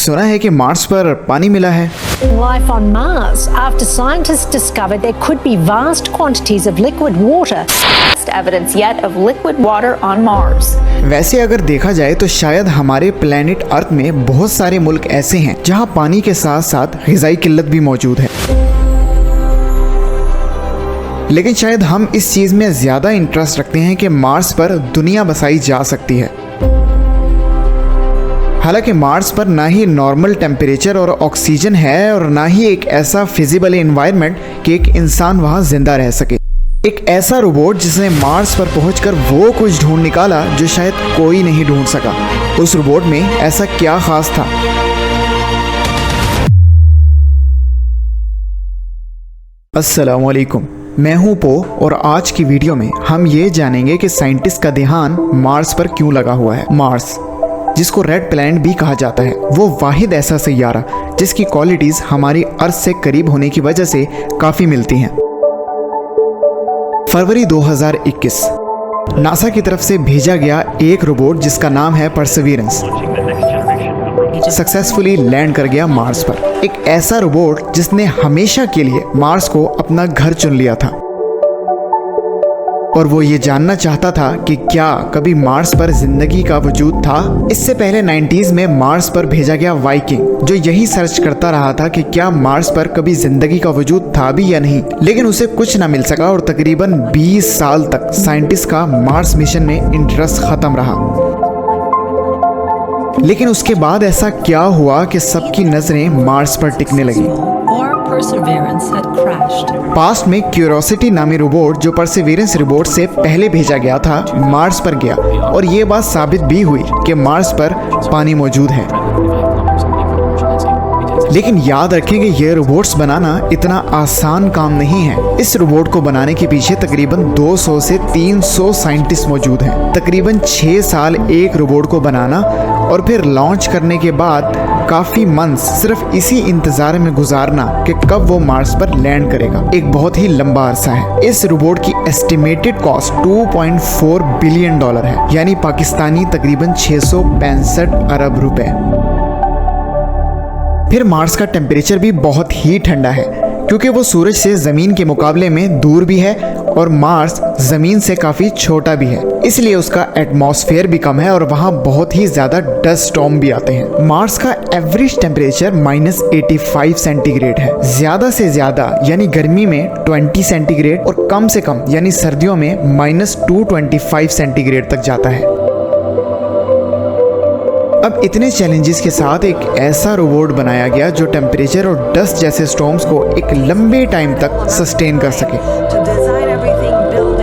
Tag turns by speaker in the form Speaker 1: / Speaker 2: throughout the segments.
Speaker 1: सुना है कि मार्स पर पानी मिला है।
Speaker 2: Life on Mars, after scientists discovered there could be vast quantities of liquid water.
Speaker 3: Best evidence yet of liquid water on Mars.
Speaker 1: वैसे अगर देखा जाए तो शायद हमारे प्लेनेट अर्थ में बहुत सारे मुल्क ऐसे हैं जहां पानी के साथ साथ ग़िज़ाई किल्लत भी मौजूद है, लेकिन शायद हम इस चीज में ज्यादा इंटरेस्ट रखते हैं कि मार्स पर दुनिया बसाई जा सकती है। हालांकि मार्स पर ना ही नॉर्मल टेम्परेचर और ऑक्सीजन है और ना ही एक ऐसा फिजिबल एनवायरनमेंट कि एक इंसान वहां जिंदा रह सके। एक ऐसा रोबोट जिसने मार्स पर पहुंचकर वो कुछ ढूंढ निकाला जो शायद कोई नहीं ढूंढ सका। उस रोबोट में ऐसा क्या खास था? अस्सलामुअलैकुम, मैं हूं पो और आज की वीडियो में हम ये जानेंगे कि साइंटिस्ट का ध्यान मार्स पर क्यों लगा हुआ है। मार्स, जिसको रेड प्लैनेट भी कहा जाता है, वो वाहिद ऐसा सैयारा जिसकी क्वालिटीज हमारी अर्थ से करीब होने की वजह से काफी मिलती हैं। फरवरी 2021 नासा की तरफ से भेजा गया एक रोबोट जिसका नाम है परसेवरेंस सक्सेसफुली लैंड कर गया मार्स पर। एक ऐसा रोबोट जिसने हमेशा के लिए मार्स को अपना घर चुन लिया था और वो ये जानना चाहता था कि क्या कभी मार्स पर जिंदगी का वजूद था। इससे पहले 90s में मार्स पर भेजा गया वाइकिंग, जो यही सर्च करता रहा था कि क्या मार्स पर कभी जिंदगी का वजूद था भी या नहीं, लेकिन उसे कुछ ना मिल सका और तकरीबन 20 साल तक साइंटिस्ट का मार्स मिशन में इंटरेस्ट खत्म रहा। लेकिन उसके बाद ऐसा क्या हुआ कि सबकी नजरें मार्स पर टिकने लगी। पास्ट में क्यूरोसिटी नामी रोबोट जो परसेवरेंस रोबोट से पहले भेजा गया था, मार्स पर गया और ये बात साबित भी हुई कि मार्स पर पानी मौजूद है। लेकिन याद रखें कि ये रोबोट्स बनाना इतना आसान काम नहीं है। इस रोबोट को बनाने के पीछे तकरीबन 200 से 300 साइंटिस्ट मौजूद हैं। तकरीबन 6 साल एक रोबोट को बनाना और फिर लॉन्च करने के बाद काफ़ी मंथ्स सिर्फ इसी इंतज़ार में गुजारना कि कब वो मार्स पर लैंड करेगा, एक बहुत ही लंबा अरसा है। इस रोबोट की एस्टिमेटेड कॉस्ट $2.4 बिलियन है, यानी पाकिस्तानी तकरीबन 665 अरब रुपए। फिर मार्स का टेम्परेचर भी बहुत ही ठंडा है क्योंकि वो सूरज से ज़मीन के मुकाबले में दूर भी है और मार्स ज़मीन से काफ़ी छोटा भी है, इसलिए उसका एटमॉस्फेयर भी कम है और वहाँ बहुत ही ज़्यादा डस्ट स्टॉर्म भी आते हैं। मार्स का एवरेज टेम्परेचर -85 सेंटीग्रेड है। ज़्यादा से ज़्यादा यानी गर्मी में 20 सेंटीग्रेड और कम से कम यानी सर्दियों में -225 सेंटीग्रेड तक जाता है। अब इतने चैलेंजेस के साथ एक ऐसा रोबोट बनाया गया जो टेम्परेचर और डस्ट जैसे स्टॉर्म्स को एक लंबे टाइम तक सस्टेन कर सके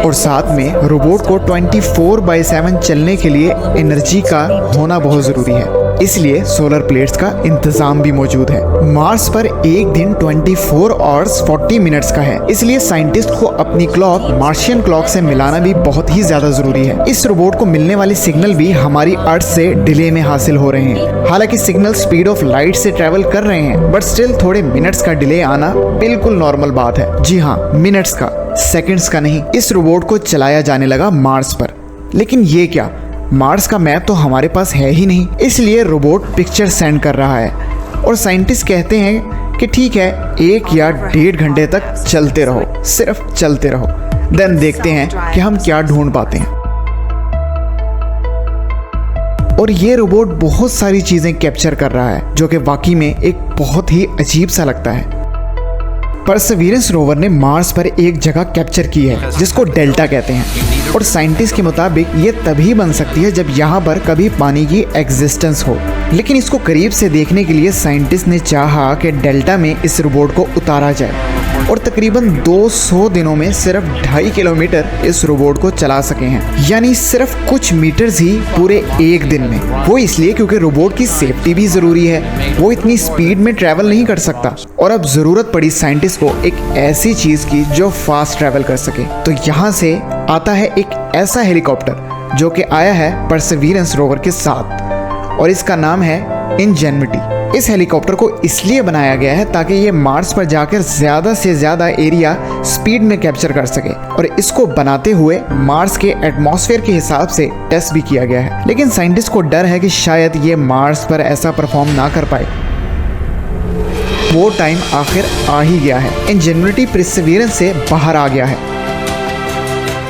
Speaker 1: और साथ में रोबोट को 24/7 चलने के लिए एनर्जी का होना बहुत ज़रूरी है, इसलिए सोलर प्लेट्स का इंतजाम भी मौजूद है। मार्स पर एक दिन 24 आवर्स 40 मिनट्स का है, इसलिए साइंटिस्ट को अपनी क्लॉक मार्शियन क्लॉक से मिलाना भी बहुत ही ज्यादा जरूरी है। इस रोबोट को मिलने वाले सिग्नल भी हमारी अर्थ से डिले में हासिल हो रहे हैं। हालांकि सिग्नल स्पीड ऑफ लाइट से ट्रेवल कर रहे हैं, बट स्टिल थोड़े मिनट्स का डिले आना बिल्कुल नॉर्मल बात है। जी हाँ, मिनट्स का, सेकंड्स का नहीं। इस रोबोट को चलाया जाने लगा मार्स पर, लेकिन ये क्या, मार्स का मैप तो हमारे पास है ही नहीं, इसलिए रोबोट पिक्चर सेंड कर रहा है और साइंटिस्ट कहते हैं कि ठीक है, 1 या 1.5 घंटे तक चलते रहो, सिर्फ चलते रहो, देन देखते हैं कि हम क्या ढूंढ पाते हैं। और ये रोबोट बहुत सारी चीजें कैप्चर कर रहा है जो कि वाकई में एक बहुत ही अजीब सा लगता है। परसेवरेंस रोवर ने मार्स पर एक जगह कैप्चर की है जिसको डेल्टा कहते हैं और साइंटिस्ट के मुताबिक ये तभी बन सकती है जब यहाँ पर कभी पानी की एग्जिस्टेंस हो। लेकिन इसको करीब से देखने के लिए साइंटिस्ट ने चाहा कि डेल्टा में इस रोबोट को उतारा जाए और तकरीबन 200 दिनों में सिर्फ 2.5 किलोमीटर इस रोबोट को चला सके हैं, यानी सिर्फ कुछ मीटर्स ही पूरे एक दिन में। वो इसलिए क्योंकि रोबोट की सेफ्टी भी जरूरी है, वो इतनी स्पीड में ट्रैवल नहीं कर सकता और अब जरूरत पड़ी साइंटिस्ट को एक ऐसी चीज की जो फास्ट ट्रैवल कर सके। तो यहाँ से आता है एक ऐसा हेलीकॉप्टर जो कि आया है परसेवरेंस रोवर के साथ और इसका नाम है इंजेन्युइटी। इस हेलीकॉप्टर को इसलिए बनाया गया है ताकि ये मार्स पर जाकर ज़्यादा से ज़्यादा एरिया स्पीड में कैप्चर कर सके, और इसको बनाते हुए मार्स के एटमॉस्फेयर के हिसाब से टेस्ट भी किया गया है। लेकिन साइंटिस्ट को डर है कि शायद ये मार्स पर ऐसा परफॉर्म ना कर पाए। वो टाइम आखिर आ ही गया है। इंजेन्युइटी परसिवियरेंस से बाहर आ गया है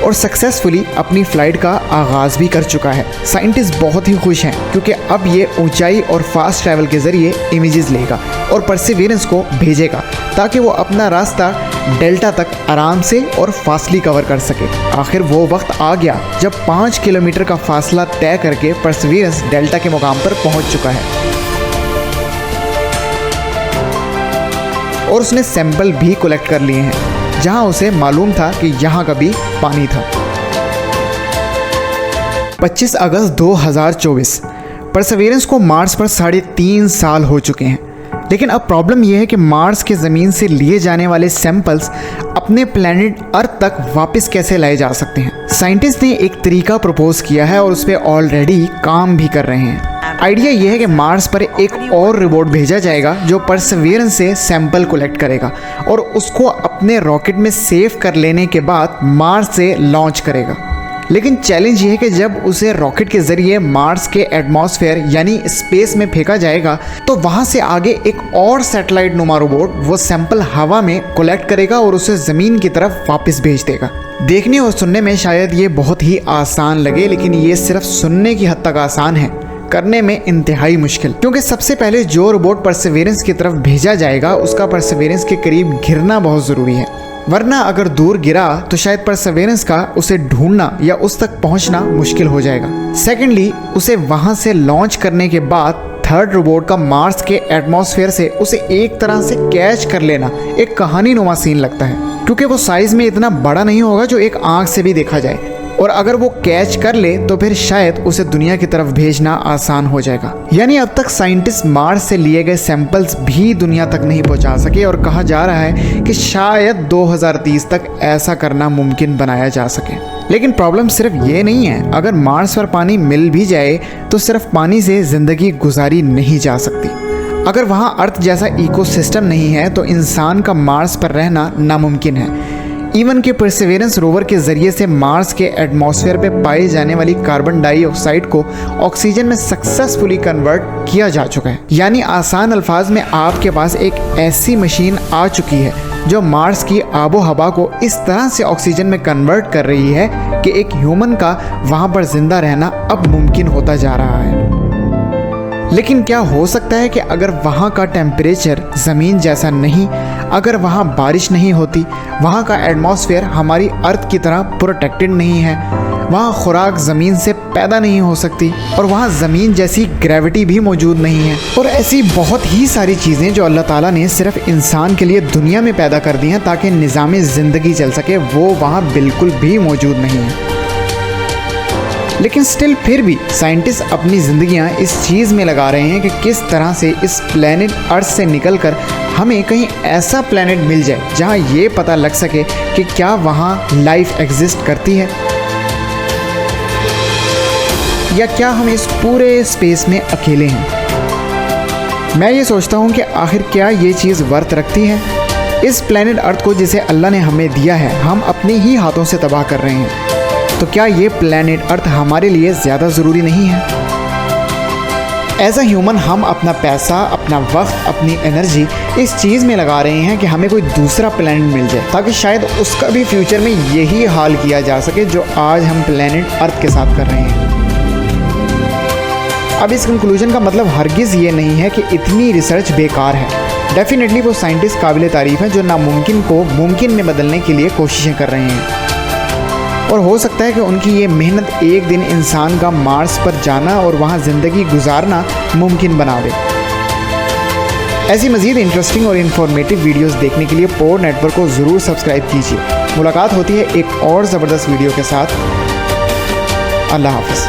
Speaker 1: और सक्सेसफुली अपनी फ्लाइट का आगाज़ भी कर चुका है। साइंटिस्ट बहुत ही खुश हैं क्योंकि अब ये ऊंचाई और फास्ट ट्रैवल के ज़रिए इमेजेस लेगा और परसिवियरेंस को भेजेगा ताकि वो अपना रास्ता डेल्टा तक आराम से और फास्टली कवर कर सके। आखिर वो वक्त आ गया जब 5 किलोमीटर का फासला तय करके परसिवियरेंस डेल्टा के मुकाम पर पहुंच चुका है और उसने सैंपल भी कलेक्ट कर लिए हैं जहां उसे मालूम था कि यहाँ कभी पानी था। 25 अगस्त 2024 परसिवियरेंस को मार्स पर 3.5 साल हो चुके हैं। लेकिन अब प्रॉब्लम यह है कि मार्स के ज़मीन से लिए जाने वाले सैंपल्स अपने प्लैनेट अर्थ तक वापस कैसे लाए जा सकते हैं। साइंटिस्ट ने एक तरीका प्रपोज किया है और उस पर ऑलरेडी काम भी कर रहे हैं। आइडिया यह है कि मार्स पर एक और रोबोट भेजा जाएगा जो परसिवियरेंस से सैंपल कलेक्ट करेगा और उसको अपने रॉकेट में सेव कर लेने के बाद मार्स से लॉन्च करेगा। लेकिन चैलेंज ये है कि जब उसे रॉकेट के ज़रिए मार्स के एटमॉस्फेयर यानी स्पेस में फेंका जाएगा तो वहाँ से आगे एक और सैटेलाइट नुमा रोबोट वो सैंपल हवा में कलेक्ट करेगा और उसे ज़मीन की तरफ वापस भेज देगा। देखने और सुनने में शायद ये बहुत ही आसान लगे, लेकिन ये सिर्फ सुनने की हद तक आसान है, करने में इंतहाई मुश्किल। क्योंकि सबसे पहले जो रोबोट परसिवियरेंस की तरफ भेजा जाएगा उसका परसिवियरेंस के करीब गिरना बहुत ज़रूरी है, वरना अगर दूर गिरा तो शायद परसिवियरेंस का उसे ढूंढना या उस तक पहुंचना मुश्किल हो जाएगा। सेकेंडली, उसे वहां से लॉन्च करने के बाद थर्ड रोबोट का मार्स के एटमॉस्फेयर से उसे एक तरह से कैच कर लेना एक कहानी नुमा सीन लगता है, क्योंकि वो साइज में इतना बड़ा नहीं होगा जो एक आंख से भी देखा जाए, और अगर वो कैच कर ले तो फिर शायद उसे दुनिया की तरफ भेजना आसान हो जाएगा। यानी अब तक साइंटिस्ट मार्स से लिए गए सैंपल्स भी दुनिया तक नहीं पहुंचा सके और कहा जा रहा है कि शायद 2030 तक ऐसा करना मुमकिन बनाया जा सके। लेकिन प्रॉब्लम सिर्फ ये नहीं है, अगर मार्स पर पानी मिल भी जाए तो सिर्फ पानी से जिंदगी गुजारी नहीं जा सकती। अगर वहाँ अर्थ जैसा इकोसिस्टम नहीं है तो इंसान का मार्स पर रहना नामुमकिन है। इवन के परसिवियरेंस रोवर के जरिए से मार्स के एटमॉस्फेयर पे पाई जाने वाली कार्बन डाइऑक्साइड को ऑक्सीजन में सक्सेसफुली कन्वर्ट किया जा चुका है। यानी आसान अल्फाज में आपके पास एक ऐसी मशीन आ चुकी है जो मार्स की आबो हवा को इस तरह से ऑक्सीजन में कन्वर्ट कर रही है कि एक ह्यूमन का वहाँ पर जिंदा रहना अब मुमकिन होता जा रहा है। लेकिन क्या हो सकता है कि अगर वहाँ का टेम्परेचर ज़मीन जैसा नहीं, अगर वहाँ बारिश नहीं होती, वहाँ का एटमॉस्फेयर हमारी अर्थ की तरह प्रोटेक्टेड नहीं है, वहाँ खुराक ज़मीन से पैदा नहीं हो सकती और वहाँ ज़मीन जैसी ग्रेविटी भी मौजूद नहीं है, और ऐसी बहुत ही सारी चीज़ें जो अल्लाह ताला ने सिर्फ इंसान के लिए दुनिया में पैदा कर दी हैं ताकि निज़ाम ज़िंदगी चल सके, वो वहाँ बिल्कुल भी मौजूद नहीं है। लेकिन स्टिल फिर भी साइंटिस्ट अपनी ज़िंदगियां इस चीज़ में लगा रहे हैं कि किस तरह से इस प्लैनेट अर्थ से निकलकर हमें कहीं ऐसा प्लैनेट मिल जाए जहां ये पता लग सके कि क्या वहां लाइफ एग्जिस्ट करती है, या क्या हम इस पूरे स्पेस में अकेले हैं। मैं ये सोचता हूँ कि आखिर क्या ये चीज़ वर्थ रखती है। इस प्लैनेट अर्थ को जिसे अल्लाह ने हमें दिया है हम अपने ही हाथों से तबाह कर रहे हैं, तो क्या ये प्लैनेट अर्थ हमारे लिए ज़्यादा ज़रूरी नहीं है। एज अ ह्यूमन हम अपना पैसा, अपना वक्त, अपनी एनर्जी इस चीज़ में लगा रहे हैं कि हमें कोई दूसरा प्लैनेट मिल जाए ताकि शायद उसका भी फ्यूचर में यही हाल किया जा सके जो आज हम प्लैनेट अर्थ के साथ कर रहे हैं। अब इस कंक्लूजन का मतलब हरगिज़ ये नहीं है कि इतनी रिसर्च बेकार है। डेफिनेटली वो साइंटिस्ट काबिल तारीफ़ हैं जो नामुमकिन को मुमकिन में बदलने के लिए कोशिशें कर रहे हैं, और हो सकता है कि उनकी ये मेहनत एक दिन इंसान का मार्स पर जाना और वहाँ ज़िंदगी गुजारना मुमकिन बना दे। ऐसी मज़ीद इंटरेस्टिंग और इन्फॉर्मेटिव वीडियोस देखने के लिए पोड नेटवर्क को ज़रूर सब्सक्राइब कीजिए। मुलाकात होती है एक और ज़बरदस्त वीडियो के साथ। अल्लाह हाफ़िज़।